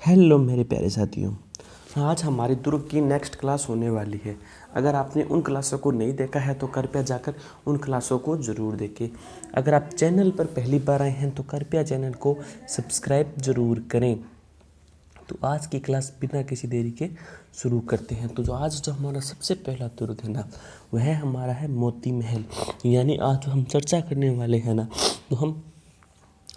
Hello मेरे प्यारे साथियों, आज हमारी दुर्ग की नेक्स्ट क्लास होने वाली है। अगर आपने उन क्लासों को नहीं देखा है तो कृपया जाकर उन क्लासों को ज़रूर देखें। अगर आप चैनल पर पहली बार आए हैं तो कृपया चैनल को सब्सक्राइब ज़रूर करें। तो आज की क्लास बिना किसी देरी के शुरू करते हैं। तो आज जो हमारा सबसे पहला दुर्ग है ना, वह हमारा है मोती महल। यानी आज जो हम चर्चा करने वाले हैं ना, तो हम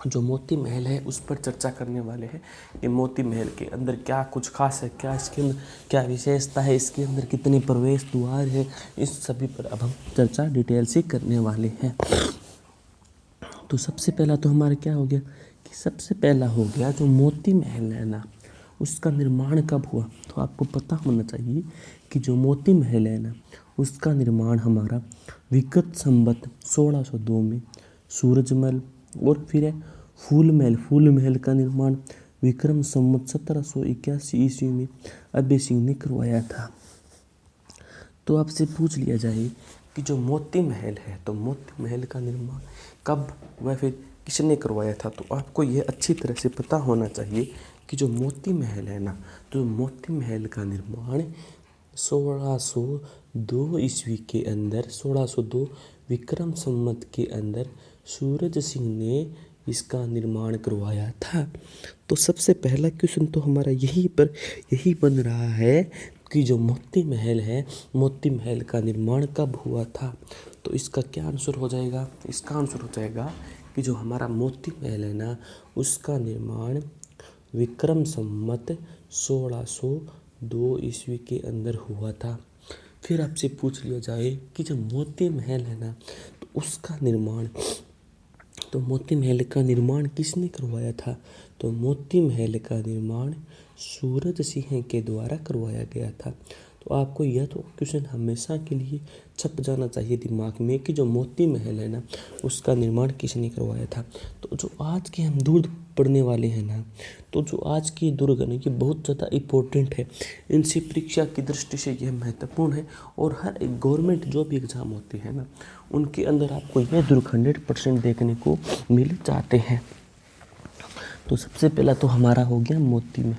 जो मोती महल है उस पर चर्चा करने वाले हैं। ये मोती महल के अंदर क्या कुछ खास है, क्या इसके अंदर क्या विशेषता है, इसके अंदर कितने प्रवेश द्वार है, इस सभी पर अब हम चर्चा डिटेल से करने वाले हैं। तो सबसे पहला तो हमारा क्या हो गया कि सबसे पहला हो गया जो मोती महल है ना, उसका निर्माण कब हुआ। तो आपको पता होना चाहिए कि जो मोती महल है ना, उसका निर्माण हमारा विगत संवत 1602 में सूरजमल, और फिर है फूल महल का निर्माण विक्रम संवत 1781 ईस्वी में अभय सिंह ने करवाया था। तो आपसे पूछ लिया जाए कि जो मोती महल है, तो मोती महल का निर्माण कब व फिर किसने करवाया था। तो आपको यह अच्छी तरह से पता होना चाहिए कि जो मोती महल है ना, तो मोती महल का निर्माण 1602 ईस्वी के अंदर 1602 विक्रम संवत के अंदर सूरज सिंह ने इसका निर्माण करवाया था। तो सबसे पहला क्वेश्चन तो हमारा यही बन रहा है कि जो मोती महल है, मोती महल का निर्माण कब हुआ था। तो इसका क्या आंसर हो जाएगा, इसका आंसर हो जाएगा कि जो हमारा मोती महल है ना, उसका निर्माण विक्रम संवत 1602 ईस्वी के अंदर हुआ था। फिर आपसे पूछ लिया जाए कि जो मोती महल है ना, तो उसका निर्माण, तो मोती महल का निर्माण किसने करवाया था। तो मोती महल का निर्माण सूरज सिंह के द्वारा करवाया गया था। तो आपको यह तो क्वेश्चन हमेशा के लिए छप जाना चाहिए दिमाग में कि जो मोती महल है ना, उसका निर्माण किसने करवाया था। तो जो आज के हम दुर्ग पढ़ने वाले हैं ना, तो जो आज की दुर्ग है ना, ये बहुत ज़्यादा इम्पोर्टेंट है। इनसे परीक्षा की दृष्टि से यह महत्वपूर्ण है। और हर एक गवर्नमेंट जो भी एग्ज़ाम होती है ना, उनके अंदर आपको यह दुर्ग 100% देखने को मिल जाते हैं। तो सबसे पहला तो हमारा हो गया मोती महल।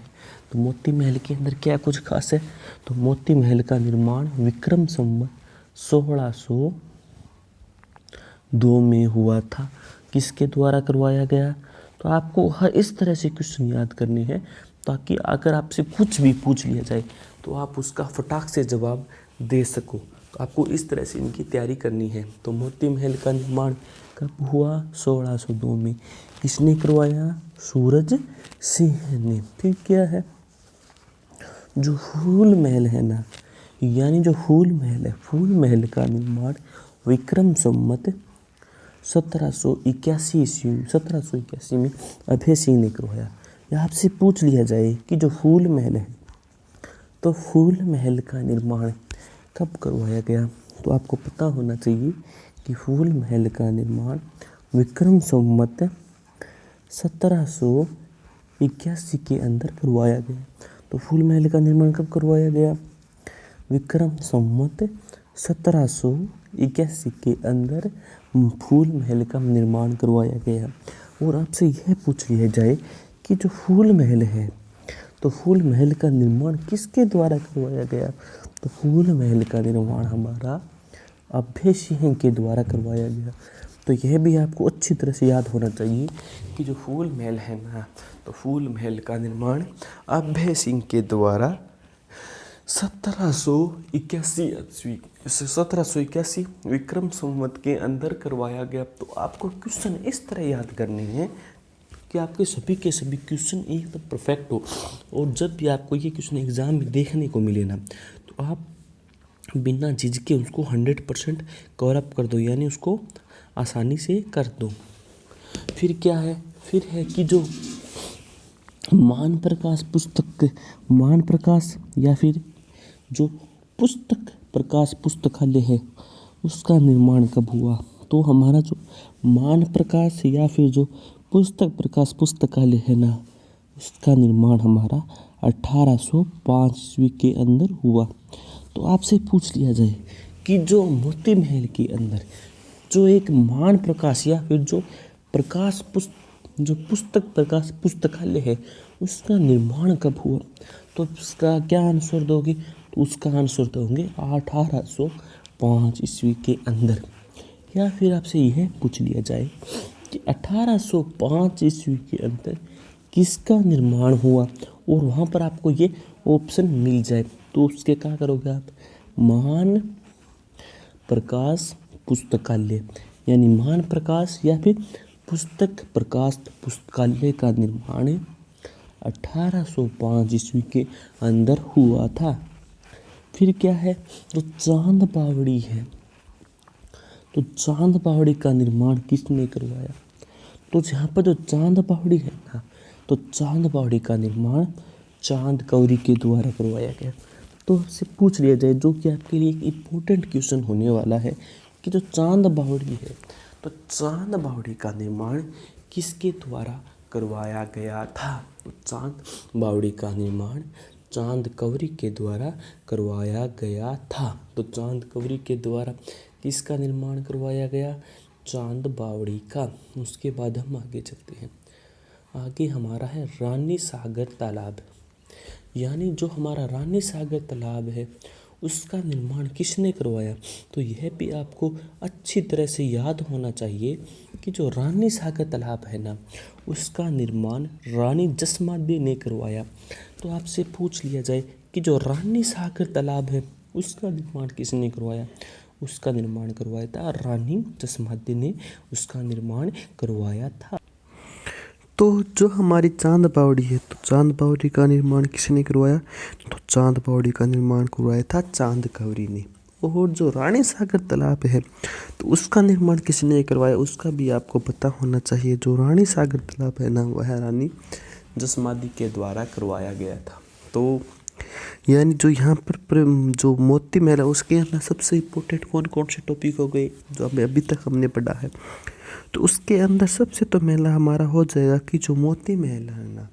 तो मोती महल के अंदर क्या कुछ खास है। तो मोती महल का निर्माण विक्रम संवत 1602 में हुआ था। किसके द्वारा करवाया गया। तो आपको हर इस तरह से क्वेश्चन याद करने हैं ताकि अगर आपसे कुछ भी पूछ लिया जाए तो आप उसका फटाक से जवाब दे सको। तो आपको इस तरह से इनकी तैयारी करनी है। तो मोती महल का निर्माण कब हुआ, 1602 में। किसने करवाया, सूरज सिंह ने। फिर क्या है, जो फूल महल है ना, यानी जो फूल महल है, फूल महल का निर्माण विक्रम संवत 1781 में अभय सिंह ने करवाया। या आपसे पूछ लिया जाए कि जो फूल महल है, तो फूल महल का निर्माण कब करवाया गया। तो आपको पता होना चाहिए कि फूल महल का निर्माण विक्रम संवत 1781 के अंदर करवाया गया। तो फूल महल का निर्माण कब करवाया गया, विक्रम संवत 1781 के अंदर फूल महल का निर्माण करवाया गया। और आपसे यह पूछ लिया जाए कि जो फूल महल है, तो फूल महल का निर्माण किसके द्वारा करवाया गया। तो फूल महल का निर्माण हमारा अभय सिंह के द्वारा करवाया गया। तो यह भी आपको अच्छी तरह से याद होना चाहिए कि जो फूल महल है ना, तो फूल महल का निर्माण अभय सिंह के द्वारा 1781 विक्रम संवत के अंदर करवाया गया। तो आपको क्वेश्चन इस तरह याद करने हैं कि आपके सभी के सभी क्वेश्चन एकदम परफेक्ट हो। और जब भी आपको ये क्वेश्चन एग्जाम में देखने को मिले ना, तो आप बिना झिझके उसको 100% कवर अप कर दो, यानी उसको आसानी से कर दो। फिर क्या है, फिर है कि जो मान प्रकाश या फिर जो पुस्तक प्रकाश पुस्तकालय है, उसका निर्माण कब हुआ। तो हमारा जो मान प्रकाश या फिर जो पुस्तक प्रकाश पुस्तकालय है ना, उसका निर्माण हमारा 1805 ईस्वी के अंदर हुआ। तो आपसे पूछ लिया जाए कि जो मोती महल के अंदर जो एक मान प्रकाश या फिर जो पुस्तक प्रकाश पुस्तकालय है, उसका निर्माण कब हुआ? तो उसका क्या आंसर दोगे? तो उसका आंसर दोगे 1805 ईस्वी के अंदर। या फिर आपसे यह पूछ लिया जाए कि 1805 ईस्वी के अंदर किसका निर्माण हुआ, और वहाँ पर आपको ये ऑप्शन मिल जाए, तो उसके क्या करोगे आप? महान प्रकाश पुस्तकालय, यानी महान प्रकाश या फिर पुस्तक प्रकाश पुस्तकालय का निर्माण 1805 ईस्वी के अंदर हुआ था। फिर क्या है? तो चांद बावड़ी है। तो चांद बावड़ी का निर्माण किसने करवाया? तो यहाँ पर जो चांद बावड़ी है ना, तो चांद बावड़ी का निर्माण चांद कौरी के द्वारा करवाया गया। तो आपसे पूछ लिया जाए, जो कि आपके लिए एक इम्पोर्टेंट क्वेश्चन होने वाला है, कि जो चांद बावड़ी है, तो चांद बावड़ी का निर्माण किसके द्वारा करवाया गया था? तो चांद बावड़ी का निर्माण चांद कौरी के द्वारा करवाया गया था। तो चांद कौरी के द्वारा किसका निर्माण करवाया गया? चांद बावड़ी का। उसके बाद हम आगे चलते हैं। आगे हमारा है रानी सागर तालाब, यानी जो हमारा रानी सागर तालाब है उसका निर्माण किसने करवाया? तो यह भी आपको अच्छी तरह से याद होना चाहिए कि जो रानी सागर तालाब है ना, उसका निर्माण रानी जसमादी ने करवाया। तो आपसे पूछ लिया जाए कि जो रानी सागर तालाब है उसका निर्माण किसने करवाया? उसका निर्माण करवाया था रानी जसमादी ने, उसका निर्माण करवाया था। तो जो हमारी चांद बावड़ी है, तो चांद बावड़ी का निर्माण किसने करवाया? तो चांद बावड़ी का निर्माण करवाया था चांद कौरी ने। और जो रानी सागर तालाब है, तो उसका निर्माण किसने करवाया? उसका भी आपको पता होना चाहिए। जो रानी सागर तालाब है ना, वह रानी जसमादी के द्वारा करवाया गया था। तो यानी जो यहाँ पर जो मोती महल है, उसके अंदर सबसे इम्पोर्टेंट कौन कौन से टॉपिक हो गए जो हमें अभी तक हमने पढ़ा है? तो उसके अंदर सबसे तो महल हमारा हो जाएगा कि जो मोती महल है ना,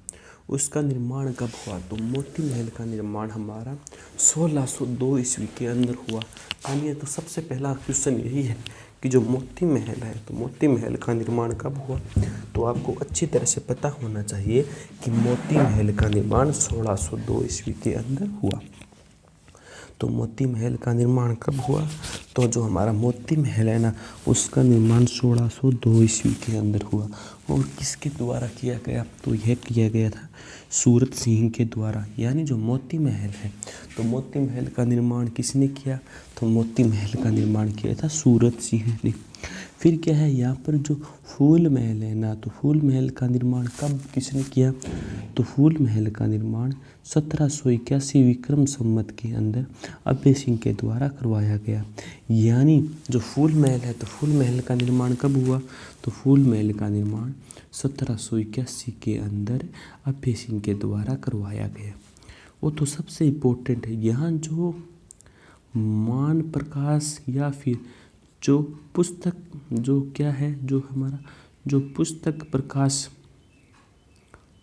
उसका निर्माण कब हुआ? तो मोती महल का निर्माण हमारा 1602 ईस्वी के अंदर हुआ। यानी तो सबसे पहला क्वेश्चन यही है कि जो मोती महल है, तो मोती महल का निर्माण कब हुआ? तो आपको अच्छी तरह से पता होना चाहिए कि मोती महल का निर्माण 1602 ईस्वी के अंदर हुआ। तो मोती महल का निर्माण कब हुआ? तो जो हमारा मोती महल है ना, उसका निर्माण 1602 ईस्वी के अंदर हुआ। और किसके द्वारा किया गया? तो यह किया गया था सूरत सिंह के द्वारा। यानी जो मोती महल है, तो मोती महल का निर्माण किसने किया? तो मोती महल का निर्माण किया था सूरत सिंह ने। फिर क्या है यहाँ पर जो फूल महल है ना, तो फूल महल का निर्माण कब किसने किया? तो फूल महल का निर्माण 1781 विक्रम संवत के अंदर अभय सिंह के द्वारा करवाया गया। यानी जो फूल महल है, तो फूल महल का निर्माण कब हुआ? तो फूल महल का निर्माण 1781 के अंदर अभय सिंह के द्वारा करवाया गया। वो तो सबसे इम्पोर्टेंट है। यहाँ जो मान प्रकाश या फिर जो पुस्तक जो क्या है, जो हमारा जो पुस्तक प्रकाश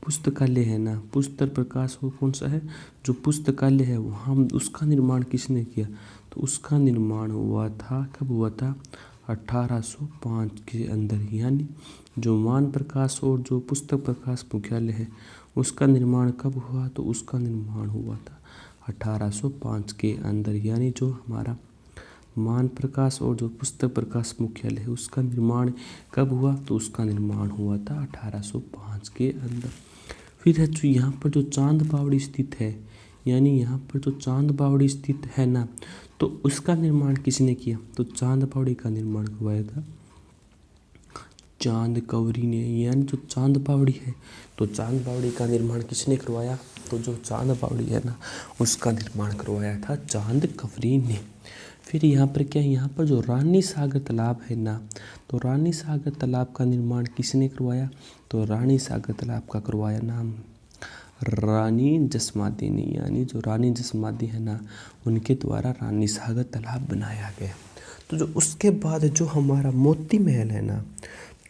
पुस्तकालय है ना, पुस्तक प्रकाश वो कौन सा है? जो पुस्तकालय है, वहाँ उसका निर्माण किसने किया? तो उसका निर्माण हुआ था, कब हुआ था? 1805 के अंदर। यानी जो मान प्रकाश और जो पुस्तक प्रकाश मुख्यालय है, उसका निर्माण कब हुआ? तो उसका निर्माण हुआ था 1805 के अंदर। यानी जो हमारा मान प्रकाश और जो पुस्तक प्रकाश मुख्यालय है, उसका निर्माण कब हुआ? तो उसका निर्माण हुआ था 1805 के अंदर। फिर है जो यहाँ पर जो चांद बावड़ी स्थित है, यानी यहाँ पर जो चांद बावड़ी स्थित है ना, तो उसका निर्माण किसने किया? तो चांद बावड़ी का निर्माण करवाया था चांद कौरी ने। यानी जो चांद बावड़ी है, तो चांद बावड़ी का निर्माण किसने करवाया? तो जो चांद बावड़ी है ना, उसका निर्माण करवाया था चांद कौरी ने। फिर यहाँ पर क्या है? यहाँ पर जो रानी सागर तालाब है ना, तो रानी सागर तालाब का निर्माण किसने करवाया? तो रानी सागर तालाब का करवाया नाम रानी जसमादी ने। यानी जो रानी जसमादी है ना, उनके द्वारा रानी सागर तालाब बनाया गया। तो जो उसके बाद जो हमारा मोती महल है ना,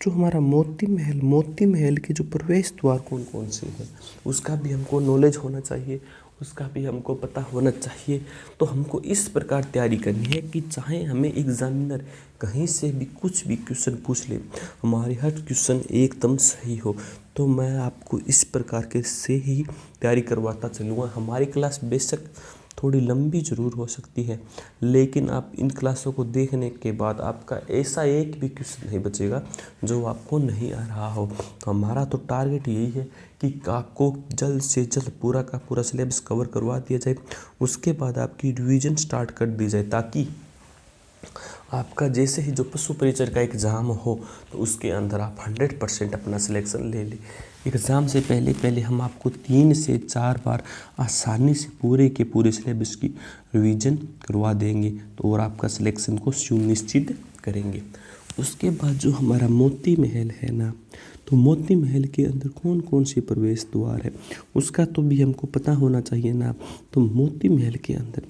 जो हमारा मोती महल के जो प्रवेश द्वार कौन कौन से हैं उसका भी हमको नॉलेज होना चाहिए, उसका भी हमको पता होना चाहिए। तो हमको इस प्रकार तैयारी करनी है कि चाहे हमें एग्जामिनर कहीं से भी कुछ भी क्वेश्चन पूछ ले, हमारे हर क्वेश्चन एकदम सही हो। तो मैं आपको इस प्रकार के से ही तैयारी करवाता चलूँगा। हमारी क्लास बेशक थोड़ी लंबी ज़रूर हो सकती है, लेकिन आप इन क्लासों को देखने के बाद आपका ऐसा एक भी क्वेश्चन नहीं बचेगा जो आपको नहीं आ रहा हो। तो हमारा तो टारगेट यही है कि आपको जल्द से जल्द पूरा का पूरा सिलेबस कवर करवा दिया जाए, उसके बाद आपकी रिवीजन स्टार्ट कर दी जाए, ताकि आपका जैसे ही जो पशु परिचर का एग्ज़ाम हो तो उसके अंदर आप 100% अपना सिलेक्शन ले लें। एग्ज़ाम से पहले पहले हम आपको 3 से 4 बार आसानी से पूरे के पूरे सिलेबस की रिवीजन करवा देंगे, तो और आपका सिलेक्शन को सुनिश्चित करेंगे। उसके बाद जो हमारा मोती महल है ना, तो मोती महल के अंदर कौन कौन से प्रवेश द्वार है उसका तो भी हमको पता होना चाहिए ना। तो मोती महल के अंदर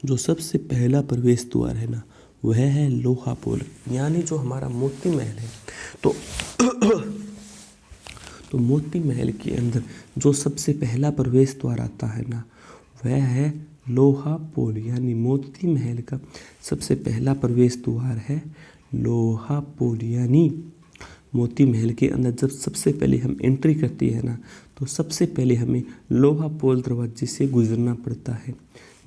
जो सबसे पहला प्रवेश द्वार है ना, वह है लोहा पोल। यानी जो हमारा मोती महल है तो मोती महल के अंदर जो सबसे पहला प्रवेश द्वार आता है ना, वह है लोहा पोल। यानी मोती महल का सबसे पहला प्रवेश द्वार है लोहा पोल। यानी मोती महल के अंदर जब सबसे पहले हम एंट्री करते हैं ना, तो सबसे पहले हमें लोहा पोल दरवाजे से गुजरना पड़ता है,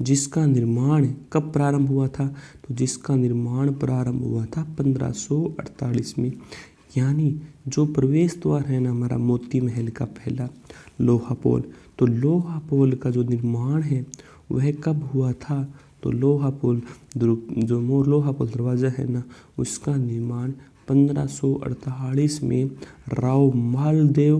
जिसका निर्माण कब प्रारंभ हुआ था, तो जिसका निर्माण प्रारंभ हुआ था 1548 में। यानी जो प्रवेश द्वार है ना हमारा मोती महल का पहला, लोहा पोल, तो लोहा पोल का जो निर्माण है वह कब हुआ था, तो लोहा पोल दरवाज़ा है ना, उसका निर्माण 1548 में राव मालदेव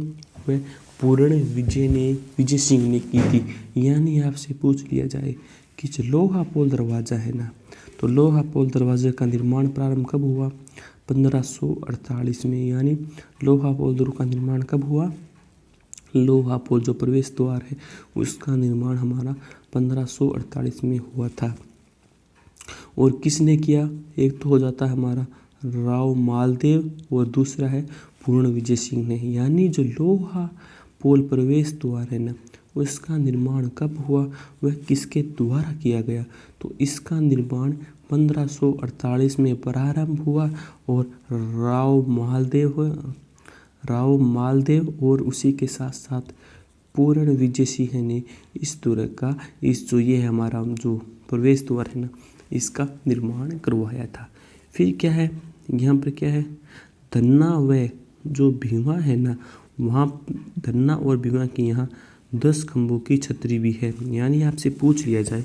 व पूर्ण विजय सिंह ने की थी। यानी आपसे पूछ लिया जाए कि जो लोहा पोल दरवाज़ा है ना, तो लोहा पोल दरवाजे का निर्माण प्रारंभ कब हुआ, 1548 में। यानी लोहा पोल द्वार का निर्माण कब हुआ, लोहा पोल जो प्रवेश द्वार है उसका निर्माण हमारा 1548 में हुआ था। और किसने किया, एक तो हो जाता है हमारा राव मालदेव और दूसरा है पूर्ण विजय सिंह ने। यानी जो लोहा पोल प्रवेश द्वार है ना, उसका निर्माण कब हुआ, वह किसके द्वारा किया गया, तो इसका निर्माण 1548 में प्रारंभ हुआ और राव मालदेव और उसी के साथ साथ पूर्ण विजय सिंह ने इस द्वार का जो ये हमारा जो प्रवेश द्वार है ना, इसका निर्माण करवाया था। फिर क्या है, यहाँ पर क्या है, धन्ना व जो भीमा है ना, वहाँ धन्ना और भीमा के यहाँ 10 खंभों की छतरी भी है। यानी आपसे पूछ लिया जाए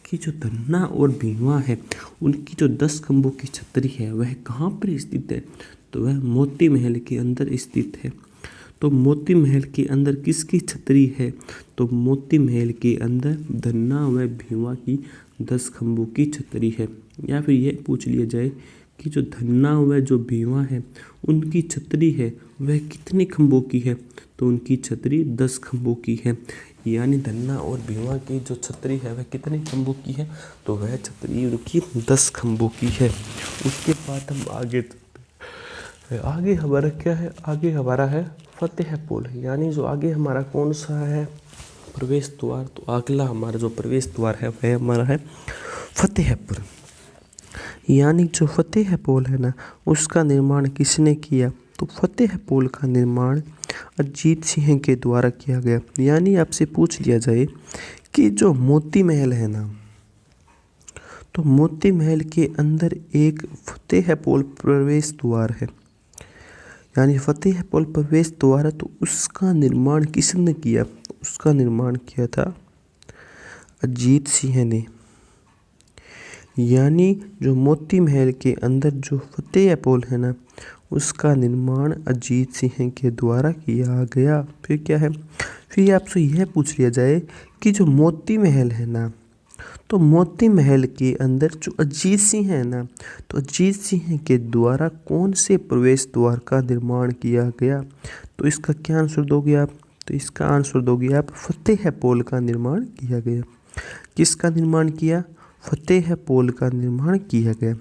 कि जो धन्ना और भीमा है उनकी जो 10 खंभों की छतरी है वह कहाँ पर स्थित है, तो वह मोती महल के अंदर स्थित है। तो मोती महल के अंदर किसकी छतरी है, तो मोती महल के अंदर धन्ना व भीमा की 10 खंभों की छतरी है। या फिर यह पूछ लिया जाए कि जो धन्ना व जो भीमा है उनकी छतरी है वह कितने खंभों की है, तो उनकी छतरी 10 खंभों की है। यानी धन्ना और भीमा की जो छतरी है वह कितने खंभों की है, तो वह छतरी उनकी 10 खंभों की है। उसके बाद हम आगे हमारा क्या है, आगे हमारा है फतेहपुर। यानी जो आगे हमारा कौन सा है प्रवेश द्वार, तो अगला हमारा जो प्रवेश द्वार है वह हमारा है फतेहपुर। यानी जो फतेहपुर है ना, उसका निर्माण किसने किया, तो फतेहपुर का निर्माण अजीत सिंह के द्वारा किया गया। यानी आपसे पूछ लिया जाए कि जो मोती महल है ना, तो मोती महल के अंदर एक फतेहपुर प्रवेश द्वार है। यानी फतेहपुर प्रवेश द्वार है, तो उसका निर्माण किसने किया, उसका निर्माण किया था अजीत सिंह ने। यानी जो मोती महल के अंदर जो फतेहपुर है ना, उसका निर्माण अजीत सिंह के द्वारा किया गया। फिर क्या है, फिर आपसे यह पूछ लिया जाए कि जो मोती महल है ना, तो मोती महल के अंदर जो अजीत सिंह है ना, तो अजीत सिंह के द्वारा कौन से प्रवेश द्वार का निर्माण किया गया, तो इसका क्या आंसर दोगे आप, तो इसका आंसर दोगे आप फतेहपुर का निर्माण किया गया। किसका निर्माण किया, फतेहपुर का निर्माण किया गया।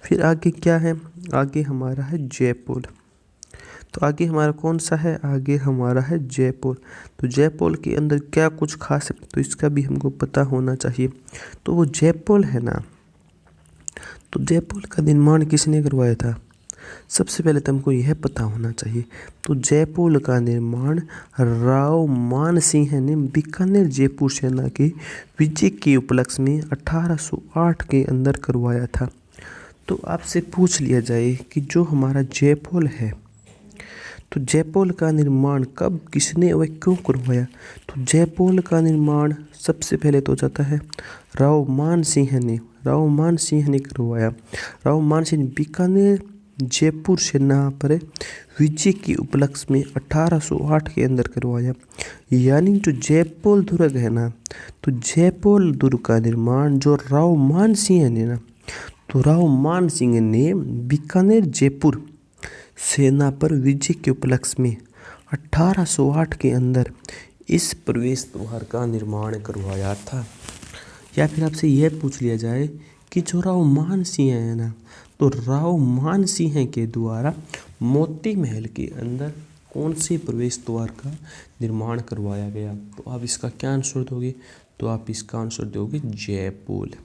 फिर आगे क्या है, आगे हमारा है जयपुर। तो आगे हमारा कौन सा है, आगे हमारा है जयपुर। तो जयपुर के अंदर क्या कुछ खास है, तो इसका भी हमको पता होना चाहिए। तो वो जयपुर है ना, तो जयपुर का निर्माण किसने करवाया था, सबसे पहले तो हमको यह पता होना चाहिए। तो जयपुर का निर्माण राव मान सिंह ने बीकानेर जयपुर सेना के विजय के उपलक्ष्य में 1808 के अंदर करवाया था। तो आपसे पूछ लिया जाए कि जो हमारा जयपुर है, तो जयपुर का निर्माण कब, किसने व क्यों करवाया। तो जयपुर का निर्माण सबसे पहले तो जाता है राव मान सिंह ने करवाया। राव मान सिंह बीकानेर जयपुर सेना पर विजय के उपलक्ष्य में 1808 के अंदर करवाया। यानी जो जयपुर दुर्ग है ना, तो जयपुर दुर्ग का निर्माण जो राव मान सिंह ने ना, तो राव मान सिंह ने बीकानेर जयपुर सेना पर विजय के उपलक्ष्य में 1808 के अंदर इस प्रवेश द्वार का निर्माण करवाया था। या फिर आपसे यह पूछ लिया जाए कि जो राव मान सिंह है ना, तो राव मान सिंह के द्वारा मोती महल के अंदर कौन से प्रवेश द्वार का निर्माण करवाया गया। तो आप इसका क्या आंसर दोगे, तो आप इसका आंसर दोगे जयपुर।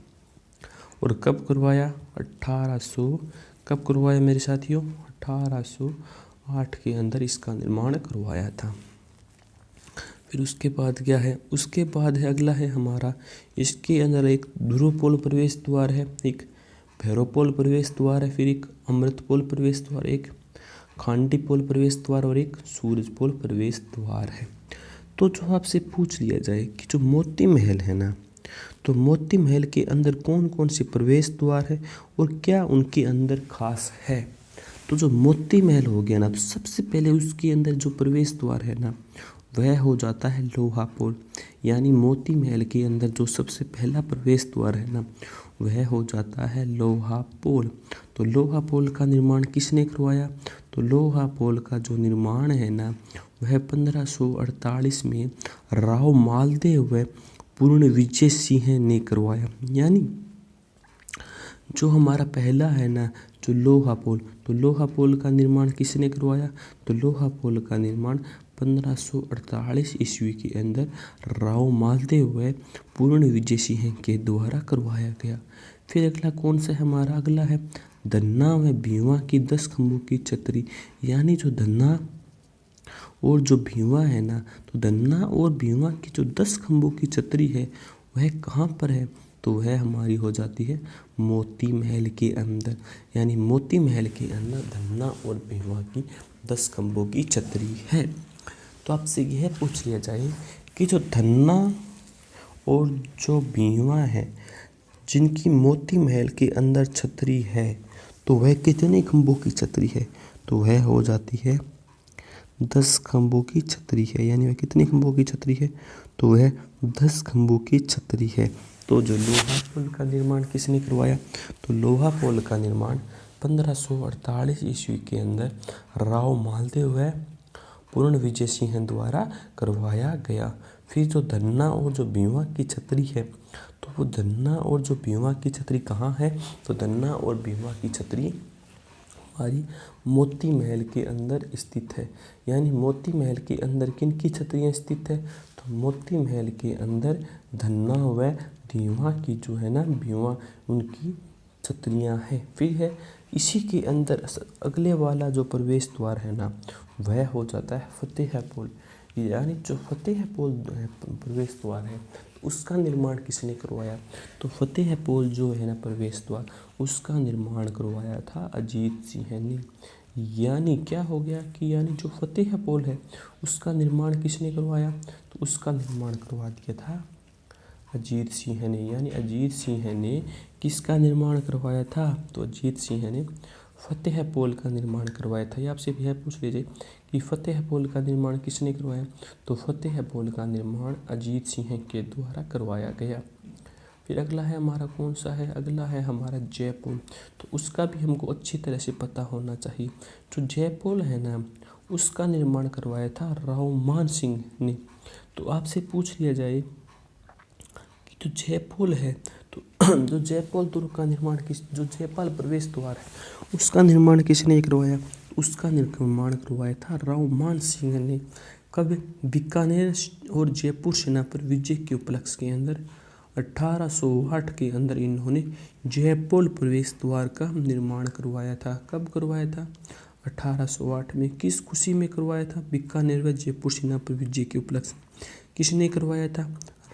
और कब करवाया, 1800, कब करवाया मेरे साथियों, 1808 के अंदर इसका निर्माण करवाया था। फिर उसके बाद क्या है, उसके बाद है अगला है हमारा, इसके अंदर एक ध्रुवपोल प्रवेश द्वार है, एक भैरवपोल प्रवेश द्वार है, फिर एक अमृतपोल प्रवेश द्वार, एक खांडीपोल प्रवेश द्वार और एक सूरजपोल प्रवेश द्वार है। तो जो आपसे पूछ लिया जाए कि जो मोती महल है ना, तो मोती महल के अंदर कौन कौन से प्रवेश द्वार है और क्या उनके अंदर खास है। तो जो मोती महल हो गया ना, तो सबसे पहले उसके अंदर जो प्रवेश द्वार है ना, वह हो जाता है लोहा पोल। यानी मोती महल के अंदर जो सबसे पहला प्रवेश द्वार है ना, वह हो जाता है लोहा पोल। तो लोहा पोल का निर्माण किसने करवाया, तो लोहा पोल का जो निर्माण है ना, वह 1548 में राव मालदेव व पूर्ण विजय सिंह ने करवाया। यानी जो हमारा पहला है ना, जो लोहा पोल, तो लोहा पोल का निर्माण किसने करवाया, तो लोहा पोल का निर्माण 1548 ईस्वी के अंदर राव मालदेव व पूर्ण विजय सिंह के द्वारा करवाया गया। फिर अगला कौन सा है हमारा, अगला है धन्ना व भीमा की 10 खंभों की छतरी। यानी जो धन्ना और जो भीमा है ना, तो धन्ना और भीमा की जो 10 खंभों की छतरी है, वह कहाँ पर है, तो वह हमारी हो जाती है मोती महल के अंदर। यानी मोती महल के अंदर धन्ना और भीमा की 10 खंभों की छतरी है। तो आपसे यह पूछ लिया जाए कि जो धन्ना और जो भीमा है, जिनकी मोती महल के अंदर छतरी है, तो वह कितने खंभों की छतरी है, तो वह हो जाती है 10 खंभों की छतरी है। यानी वह कितने खंभों की छतरी है, तो वह 10 खंभों की छतरी है। तो जो लोहा पुल का निर्माण किसने करवाया, तो लोहा पुल का निर्माण 1548 ईस्वी के अंदर राव मालदेव व पूर्ण विजय सिंह द्वारा करवाया गया। फिर जो धन्ना और जो भीमा की छतरी है, तो वो धन्ना और जो भीमा की छतरी कहाँ है, तो धन्ना और भीमा की छतरी हमारी मोती महल के अंदर स्थित है। यानी मोती महल के अंदर किन की छतरियाँ स्थित है, तो मोती महल के अंदर धन्ना व भीमा की जो है ना, भीमा उनकी छतरियाँ हैं। फिर है इसी के अंदर अगले वाला जो प्रवेश द्वार है ना, वह हो जाता है फतेहपुर। यानी जो फतेहपुर प्रवेश द्वार है, उसका निर्माण किसने करवाया, तो फतेहपुर जो है ना प्रवेश द्वार, उसका निर्माण करवाया था अजीत सिंह ने। यानी क्या हो गया कि यानी जो फतेहपुर है, उसका निर्माण किसने करवाया, तो उसका निर्माण करवा दिया था अजीत सिंह ने। यानी अजीत सिंह ने किसका निर्माण करवाया था, तो अजीत सिंह ने फतेहपुर का निर्माण करवाया था। या आपसे यह पूछ लीजिए कि फतेहपुर का निर्माण किसने करवाया, तो फतेहपुर का निर्माण अजीत सिंह के द्वारा करवाया गया। फिर अगला है हमारा कौन सा है, अगला है हमारा जयपुर। तो उसका भी हमको अच्छी तरह से पता होना चाहिए। जो जयपुर है ना, उसका निर्माण करवाया था राव मान सिंह ने। तो आपसे पूछ लिया जाए कि जो जयपुर है, तो जो जयपाल दुर्ग का निर्माण जो जयपाल प्रवेश द्वार है उसका निर्माण किसने करवाया? उसका निर्माण करवाया था राव मान सिंह ने। कब? बीकानेर और जयपुर सेना पर विजय के उपलक्ष्य के अंदर 1808 के अंदर इन्होंने जयपाल प्रवेश द्वार का निर्माण करवाया था। कब करवाया था? 1808 में। किस खुशी में करवाया था? बीकानेर व जयपुर सेना पर विजय के उपलक्ष्य। किसने करवाया था?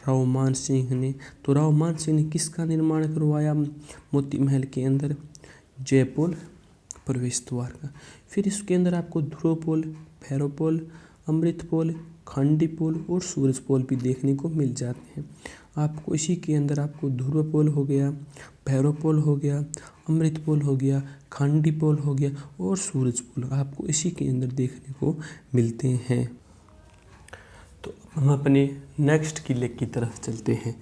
राव मान सिंह ने। तो राव मान सिंह ने किसका निर्माण करवाया मोती महल के अंदर? जयपाल प्रवेश द्वार का। फिर इसके अंदर आपको ध्रुवपोल, भैरवपोल, अमृतपोल, खांडीपोल और सूरजपोल भी देखने को मिल जाते हैं। आपको इसी के अंदर आपको ध्रुवपोल हो गया, भैरवपोल हो गया, अमृतपोल हो गया, खांडीपोल हो गया और सूरजपोल आपको इसी के अंदर देखने को मिलते हैं। तो हम अपने नेक्स्ट किले की तरफ चलते हैं।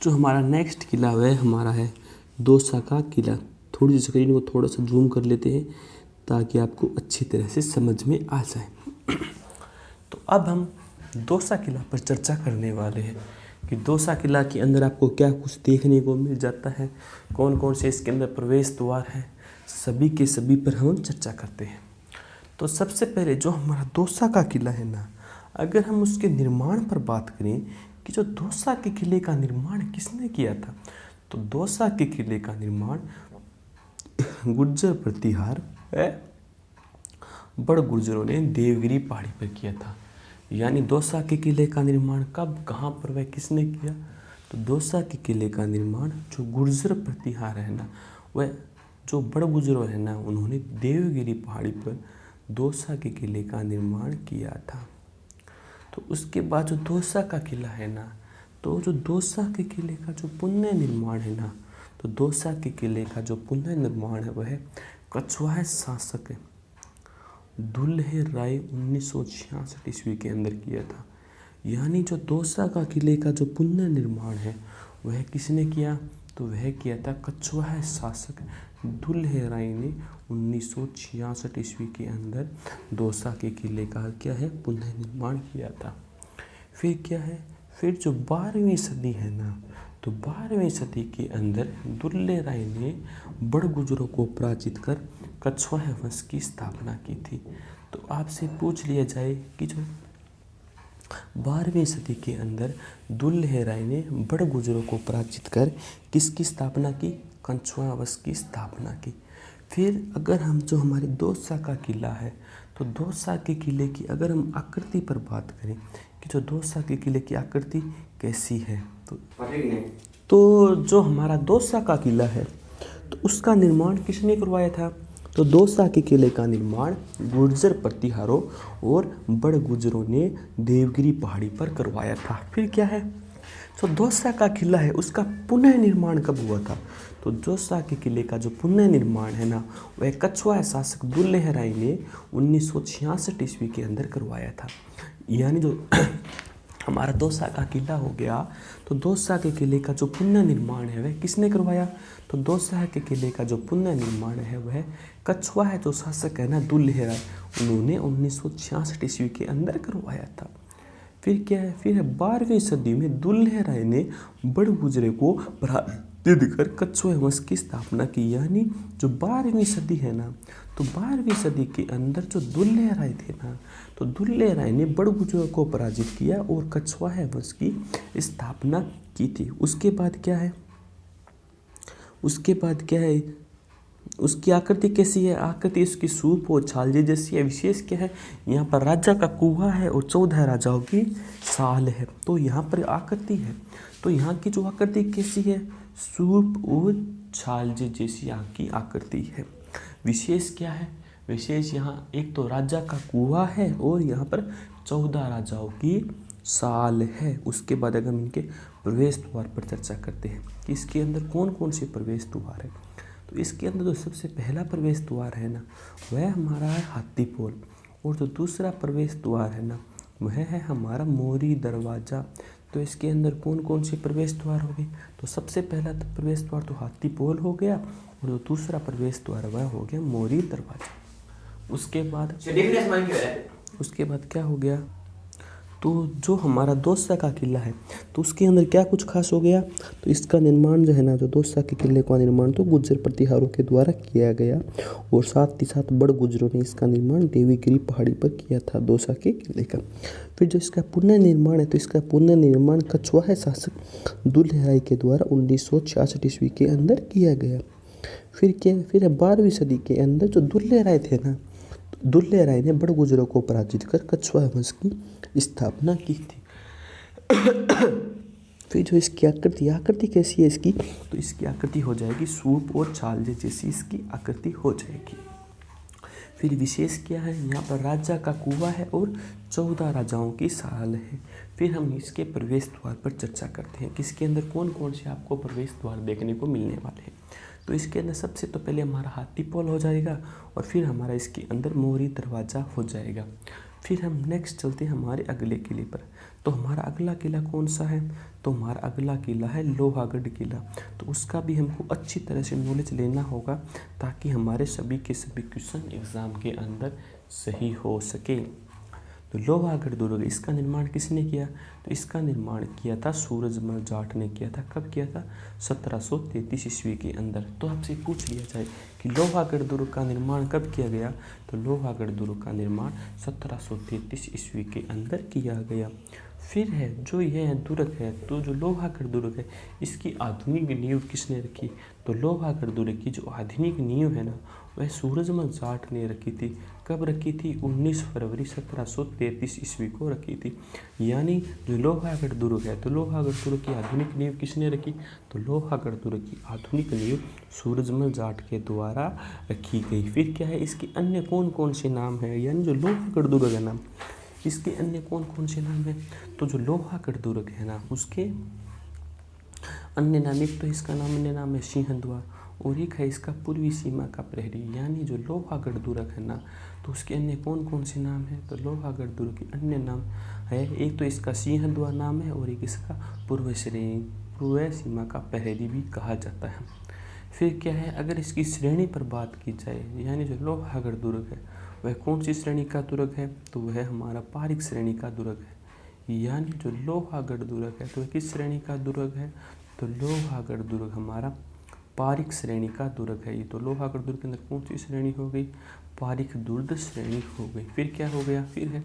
जो हमारा नेक्स्ट किला वह हमारा है दौसा का किला। थोड़ी सी स्क्रीन को थोड़ा सा जूम कर लेते हैं ताकि आपको अच्छी तरह से समझ में आ जाए। तो अब हम दौसा किला पर चर्चा करने वाले हैं कि दौसा किला के अंदर आपको क्या कुछ देखने को मिल जाता है, कौन कौन से इसके अंदर प्रवेश द्वार है, सभी के सभी पर हम चर्चा करते हैं। तो सबसे पहले जो हमारा दौसा का किला है ना, अगर हम उसके निर्माण पर बात करें कि जो दौसा के किले का निर्माण किसने किया था, तो दौसा के किले का निर्माण गुर्जर प्रतिहार बड़ गुर्जरों ने देवगिरी पहाड़ी पर किया था। यानी दौसा के किले का निर्माण कब, कहाँ पर, वह किसने किया? तो दौसा के किले का निर्माण जो गुर्जर प्रतिहार है ना, वह जो बड़ गुर्जरों है ना, उन्होंने देवगिरी पहाड़ी पर दौसा के किले का निर्माण किया था। तो उसके बाद जो दौसा का किला है ना, तो जो दौसा के किले का जो पुनः निर्माण है ना, तो दौसा के किले का जो पुनः निर्माण है वह कछवाहा शासक दुल्हे राय 1966 ईस्वी के अंदर किया था। यानी जो दौसा का किले का जो पुनः निर्माण है वह किसने किया? तो वह किया था कछवाहा शासक दुल्हे राय ने 1966 ईस्वी के अंदर दौसा के किले का क्या है, पुनः निर्माण किया था। फिर क्या है, फिर जो 12वीं सदी है ना, तो 12वीं सदी के अंदर दुल्हे राय ने बड़ गुर्जरों को पराजित कर कछवाहा वंश की स्थापना की थी। तो आपसे पूछ लिया जाए कि जो 12वीं सदी के अंदर दुल्हे राय ने बड़ गुर्जरों को पराजित कर किसकी स्थापना की? कछवाहा वंश की स्थापना की। फिर अगर हम जो हमारे दौसा का किला है, तो दौसा के किले की अगर हम आकृति पर बात करें कि जो दौसा के किले की आकृति कैसी है, तो जो हमारा दौसा का किला है तो उसका निर्माण किसने करवाया था? तो दौसा के किले का निर्माण गुर्जर प्रतिहारों और बड़ गुर्जरों ने देवगिरी पहाड़ी पर करवाया था। फिर क्या है, तो दौसा का किला है उसका पुनः निर्माण कब हुआ था? तो दौसा के किले का जो पुनः निर्माण है ना, वह कछवाहा शासक दुल्हे राय ने 1966 ईस्वी के अंदर करवाया था। यानी जो हमारा दौसा का किला हो गया, तो दौसा के किले का जो पुनः निर्माण है वह किसने करवाया? तो दौसा के किले का जो पुनः निर्माण है वह कछवाहा जो शासक है ना दुल्हे राय, उन्होंने 1966 ईस्वी के अंदर करवाया था। फिर क्या है, फिर 12वीं सदी में दुल्हे राय ने बड़ गुर्जरों को पराजित कर कछवाहा वंश की स्थापना की। यानी जो 12वीं सदी है ना, तो 12वीं सदी के अंदर जो दुल्हे राय थे ना, तो दुल्हे राय ने बड़ गुर्जरों को पराजित किया और कछवाहा वंश की स्थापना की थी। उसके बाद क्या है, उसकी आकृति कैसी है? आकृति उसकी सूप और छालजे जैसी है। विशेष क्या है, यहाँ पर राजा का कुआं है और 14 राजाओं की साल है। तो यहाँ पर आकृति है, तो यहाँ की जो आकृति कैसी है? सूप और छालजे जैसी यहाँ की आकृति है। विशेष क्या है? विशेष यहाँ एक तो राजा का कुआं है और यहाँ पर 14 राजाओं की साल है। उसके बाद अगर हम इनके प्रवेश द्वार पर चर्चा करते हैं कि इसके अंदर कौन कौन से प्रवेश द्वार है, तो इसके अंदर जो सबसे पहला प्रवेश द्वार है ना, वह हमारा है हाथीपोल, और जो दूसरा प्रवेश द्वार है ना, वह है हमारा मोरी दरवाज़ा। तो इसके अंदर कौन कौन से प्रवेश द्वार हो गए? तो सबसे पहला तो प्रवेश द्वार तो हाथीपोल हो गया, और जो दूसरा प्रवेश द्वार वह हो गया मोरी दरवाज़ा। उसके बाद क्या हो गया? तो जो हमारा दौसा का किला है तो उसके अंदर क्या कुछ खास हो गया, तो इसका निर्माण जो है ना, जो दौसा के किले का निर्माण तो गुर्जर प्रतिहारों के द्वारा किया गया और साथ ही साथ बड़ गुर्जरों ने इसका निर्माण देवीगिरी पहाड़ी पर किया था दौसा के किले का। फिर जो इसका पुनर्निर्माण है तो इसका पुनर्निर्माण कछवाहा शासक दुर्लराय के द्वारा 1966 ईस्वी के अंदर किया गया। फिर 12वीं सदी के अंदर जो दुर्लराय थे ना, दुर्लराय ने बड़ गुर्जरों को पराजित कर कछवाहा वंश की स्थापना की थी। फिर जो इसकी आकृति कैसी है इसकी, तो इसकी आकृति हो जाएगी सूप और छाल जैसी इसकी आकृति हो जाएगी। फिर विशेष क्या है, यहाँ पर राजा का कुआं है और 14 राजाओं की साल है। फिर हम इसके प्रवेश द्वार पर चर्चा करते हैं कि इसके अंदर कौन कौन से आपको प्रवेश द्वार देखने को मिलने वाले हैं। तो इसके अंदर सबसे तो पहले हमारा हाथी पोल हो जाएगा और फिर हमारा इसके अंदर मोहरी दरवाज़ा हो जाएगा। फिर हम नेक्स्ट चलते हैं हमारे अगले किले पर। तो हमारा अगला किला कौन सा है, तो हमारा अगला किला है लोहागढ़ किला। तो उसका भी हमको अच्छी तरह से नॉलेज लेना होगा ताकि हमारे सभी के सभी क्वेश्चन एग्ज़ाम के अंदर सही हो सके। तो लोहागढ़ दुर्ग, इसका निर्माण किसने किया, तो इसका निर्माण किया था सूरजमल जाट ने किया था। कब किया था, 1733 ईस्वी के अंदर। तो आपसे पूछ लिया जाए कि लोहागढ़ दुर्ग का निर्माण कब किया गया, तो लोहागढ़ दुर्ग का निर्माण 1733 ईस्वी के अंदर किया गया। फिर है जो यह दुर्ग है, तो जो लोहागढ़ दुर्ग है इसकी आधुनिक नींव किसने रखी, तो लोहागढ़ दुर्ग की जो आधुनिक नींव है ना वह सूरजमल जाट ने रखी थी। कब रखी थी, 19 फरवरी 1733 ईस्वी को रखी थी। यानी जो लोहागढ़ दुर्ग है तो लोहागढ़ दुर्ग की आधुनिक नींव किसने रखी, तो लोहागढ़ दुर्ग की आधुनिक नींव सूरजमल जाट के द्वारा रखी गई। फिर क्या है, इसके अन्य कौन कौन से नाम है, यानी जो लोहागढ़ दुर्ग है ना इसके अन्य कौन कौन से नाम है, तो जो लोहागढ़ दुर्ग है ना उसके अन्य नाम, एक तो इसका नाम अन्य नाम है सिंहद्वार और एक है इसका पूर्वी सीमा का प्रहरी। यानी जो लोहागढ़ दुर्ग है ना तो उसके अन्य कौन कौन से नाम है, तो लोहागढ़ दुर्ग के अन्य नाम है, एक तो इसका सिंहद्वार नाम है और एक इसका पूर्व सीमा का प्रहरी भी कहा जाता है। फिर क्या है, अगर इसकी श्रेणी पर बात की जाए, यानी जो लोहागढ़ दुर्ग है वह कौन सी श्रेणी का दुर्ग है, तो वह हमारा पारिक श्रेणी का दुर्ग है। यानी जो लोहागढ़ दुर्ग है तो वह किस श्रेणी का दुर्ग है, तो लोहागढ़ दुर्ग हमारा पारिक श्रेणी का दुर्ग है। ये तो लोहागढ़ दुर्ग के अंदर कौन सी श्रेणी हो गई, पारिक दुर्ग श्रेणी हो गई। फिर क्या हो गया, फिर है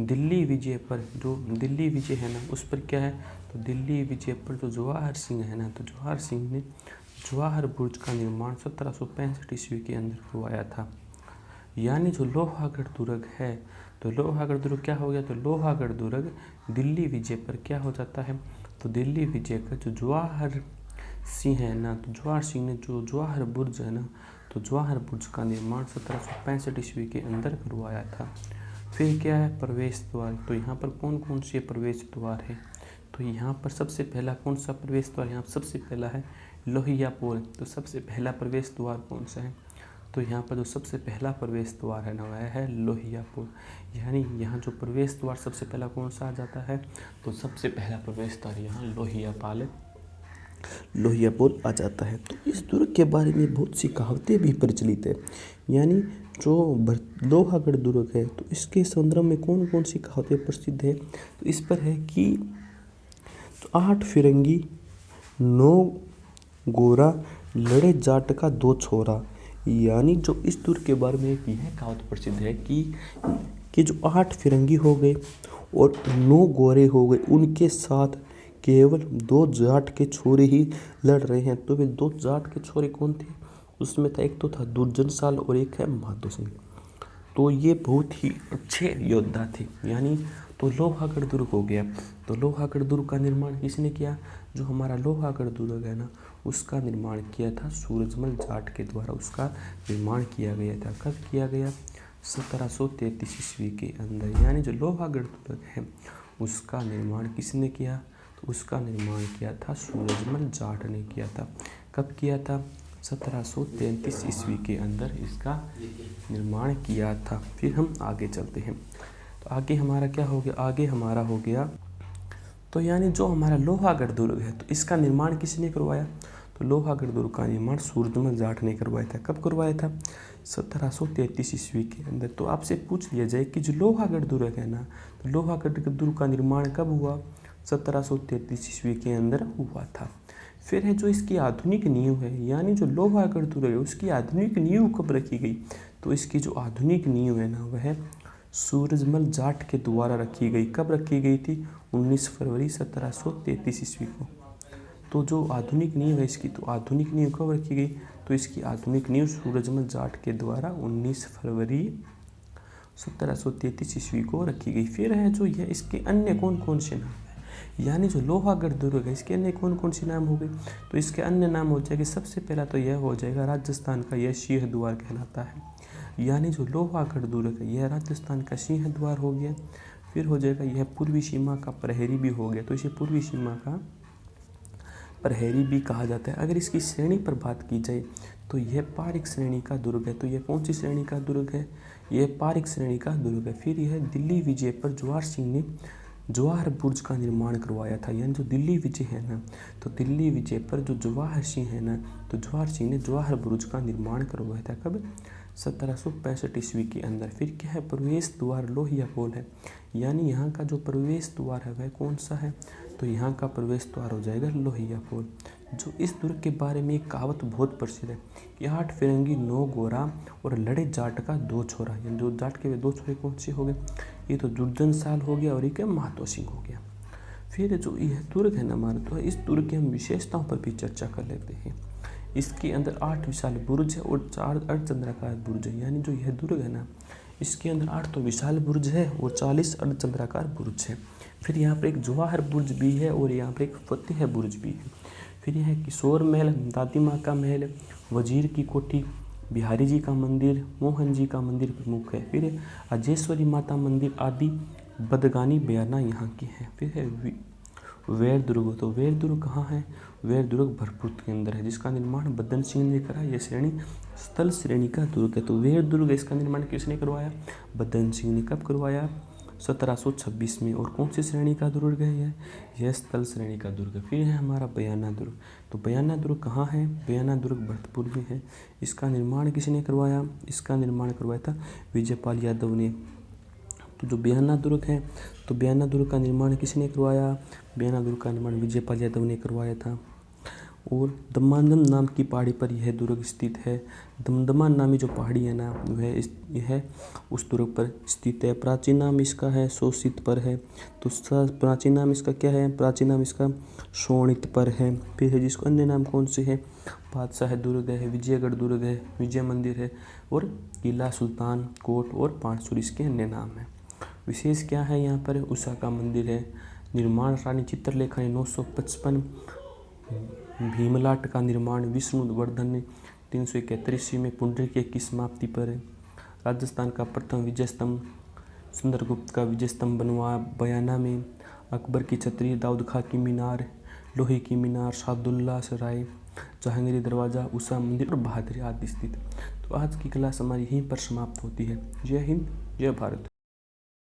दिल्ली विजय पर, जो दिल्ली विजय है ना उस पर क्या है, तो दिल्ली विजय पर जो जवाहर सिंह है ना, तो जवाहर सिंह ने जवाहर बुर्ज का निर्माण 1765 ईस्वी के अंदर करवाया था। यानी जो लोहागढ़ दुर्ग है तो लोहागढ़ दुर्ग क्या हो गया, तो लोहागढ़ दुर्ग दिल्ली विजय पर क्या हो जाता है, तो दिल्ली विजय का जो जवाहर सिंह है ना, तो जवाहर सिंह ने जो जवाहर बुर्ज है ना, तो जवाहर बुर्ज का निर्माण 1765 ईस्वी के अंदर करवाया था। फिर क्या है, प्रवेश द्वार। तो यहाँ पर कौन कौन से प्रवेश द्वार है, तो यहाँ पर सबसे पहला कौन सा प्रवेश द्वार, यहाँ सबसे पहला है लोहिया पुल। तो सबसे पहला प्रवेश द्वार कौन सा है, तो यहाँ पर जो सबसे पहला प्रवेश द्वार है ना वह है लोहिया पुल। यानी यहाँ जो प्रवेश द्वार सबसे पहला कौन सा आ जाता है, तो सबसे पहला प्रवेश द्वार यहाँ लोहिया पुल आ जाता है। तो इस दुर्ग के बारे में बहुत सी कहावतें भी प्रचलित है। यानी जो लोहागढ़ दुर्ग है तो इसके संदर्भ में कौन कौन सी कहावतें प्रसिद्ध है, तो इस पर है कि 8 फिरंगी 9 गोरा लड़े जाट का 2 छोरा। यानी जो इस दुर्ग के बारे में यह कहावत प्रसिद्ध है कि जो 8 फिरंगी हो गए और 9 गोरे हो गए, उनके साथ केवल 2 जाट के छोरे ही लड़ रहे हैं। तो वे 2 जाट के छोरे कौन थे, उसमें था एक तो था दुर्जन साल और एक है माधो सिंह। तो ये बहुत ही अच्छे योद्धा थे। यानी तो लोहागढ़ दुर्ग हो गया। तो लोहागढ़ दुर्ग का निर्माण किसने किया, जो हमारा लोहागढ़ दुर्ग है ना उसका निर्माण किया था सूरजमल जाट के द्वारा, उसका निर्माण किया गया था। कब किया गया, 1733 ईस्वी के अंदर। यानी जो लोहागढ़ दुर्ग है उसका निर्माण किसने किया, तो उसका निर्माण किया था सूरजमल जाट ने किया था। कब किया था, 1733 ईस्वी के अंदर इसका निर्माण किया था। फिर हम आगे चलते हैं। तो आगे हमारा क्या हो गया, आगे हमारा हो गया तो यानी जो हमारा लोहागढ़ दुर्ग है तो इसका निर्माण किसने करवाया, तो लोहागढ़ दुर्ग का निर्माण सूरजमल जाट ने करवाया था। कब करवाया था? 1733 ईस्वी के अंदर। तो आपसे पूछ लिया जाए कि जो लोहागढ़ दुर्ग है ना, तो लोहागढ़ दुर्ग का निर्माण कब हुआ? 1733 ईस्वी के अंदर हुआ था। फिर है जो इसकी आधुनिक नींव है, यानी जो लोहागढ़ दुर्ग है उसकी आधुनिक नींव कब रखी गई? तो इसकी जो आधुनिक नींव है ना वह सूरजमल जाट के द्वारा रखी गई। कब रखी गई थी? 19 फरवरी 1733 ईस्वी को। तो जो आधुनिक नींव है इसकी, तो आधुनिक नींव कब रखी गई? तो इसकी आधुनिक नींव सूरजमल जाट के द्वारा 19 फरवरी 1733 ईस्वी को रखी गई। फिर है जो यह इसके अन्य कौन कौन से नाम है, यानी जो लोहागढ़ दुर्ग है इसके अन्य कौन कौन से नाम हो गए? तो इसके अन्य नाम हो जाएंगे, सबसे पहला तो यह हो जाएगा राजस्थान का यह सिंह द्वार कहलाता है, यानी जो लोहागढ़ दुर्ग है यह राजस्थान का सिंह द्वार हो गया। फिर हो जाएगा यह पूर्वी सीमा का प्रहरी भी हो गया, तो इसे पूर्वी सीमा का प्रहरी भी कहा जाता है। अगर इसकी श्रेणी पर बात की जाए तो यह पारिक श्रेणी का दुर्ग है। तो यह कौन सी श्रेणी का दुर्ग है? यह पारिक श्रेणी का दुर्ग है। फिर यह दिल्ली विजय पर जवाहर सिंह ने जवाहर बुर्ज का निर्माण करवाया था, यानी जो दिल्ली विजय है ना, तो दिल्ली विजय पर जो जवाहर सिंह है ना, तो जवाहर सिंह ने जवाहर बुर्ज का निर्माण करवाया था। कब? 1765 ईस्वी के अंदर। फिर क्या है? प्रवेश द्वार लोहिया पोल है, यानी यहाँ का जो प्रवेश द्वार है वह कौन सा है? तो यहाँ का प्रवेश द्वार हो जाएगा लोहिया पोल। जो इस दुर्ग के बारे में एक कहावत बहुत प्रसिद्ध है कि 8 फिरंगी 9 गोरा और लड़े जाट का 2 छोरा, यानी जो जाट के वे 2 छोरे कौन से हो गए? ये तो दुर्जन साल हो गया और एक महतो सिंह हो गया। फिर जो यह दुर्ग है ना हमारा, तो इस दुर्ग की हम विशेषताओं पर भी चर्चा कर लेते हैं। इसके अंदर 8 विशाल बुर्ज है और 4 अर्धचंद्राकार बुर्ज है, यानी जो यह दुर्ग है ना इसके अंदर 8 तो विशाल बुर्ज है और 40 अर्धचंद्राकार बुर्ज है। फिर यहाँ पर एक जवाहर बुर्ज भी है और यहाँ पर एक फतेह बुर्ज भी है। फिर यह किशोर महल, दादी माँ का महल, वजीर की कोठी, बिहारी जी का मंदिर, मोहन जी का मंदिर प्रमुख है। फिर अजेश्वरी माता मंदिर आदि बदगानी बयाना यहाँ की है। फिर है वेर दुर्ग। तो वेर दुर्ग कहाँ है? वेर दुर्ग भरतपुर के अंदर है, जिसका निर्माण बदन सिंह ने करा। यह श्रेणी स्थल श्रेणी का दुर्ग है। तो वेर दुर्ग इसका निर्माण किसने करवाया? बदन सिंह ने। कब करवाया? 1726 में। और कौन सी श्रेणी का दुर्ग है यह स्थल श्रेणी का दुर्ग है। फिर है हमारा बयाना दुर्ग। तो बयाना दुर्ग कहाँ है? बयाना दुर्ग भरतपुर में है। इसका निर्माण किसने करवाया? इसका निर्माण करवाया था विजयपाल यादव ने। तो जो बयाना दुर्ग है, तो बयाना दुर्ग का निर्माण किसने करवाया? बयाना दुर्ग का निर्माण विजयपाल यादव ने करवाया था। और दमादम नाम की पहाड़ी पर यह दुर्ग स्थित है। दमदमा नामी जो पहाड़ी है ना वह यह उस दुर्ग पर स्थित है। प्राचीन नाम इसका है शोषित पर है। तो प्राचीन नाम इसका क्या है? प्राचीन नाम इसका शोणित पर है। फिर है जिसको अन्य नाम कौन से है? बादशाह दुर्ग है, विजयगढ़ दुर्ग है, विजय मंदिर है और किला सुल्तान कोट और पानसुर इसके अन्य नाम है। विशेष क्या है यहाँ पर? उषा का मंदिर है। निर्माण रानी चित्रलेखा ने 955, भीमलाट का निर्माण विष्णुवर्धन ने 371 ईस्वी में पुंडरीक की समाप्ति पर है। राजस्थान का प्रथम विजय स्तंभ सुंदरगुप्त का विजय स्तंभ बनवा बयाना में। अकबर की छतरी, दाऊद खां की मीनार, लोहे की मीनार, सादुल्ला सराय, जहांगीरी दरवाज़ा, उषा मंदिर और बहादुरी आदि स्थित। तो आज की क्लास हमारी यहीं पर समाप्त होती है। जय हिंद, जय भारत।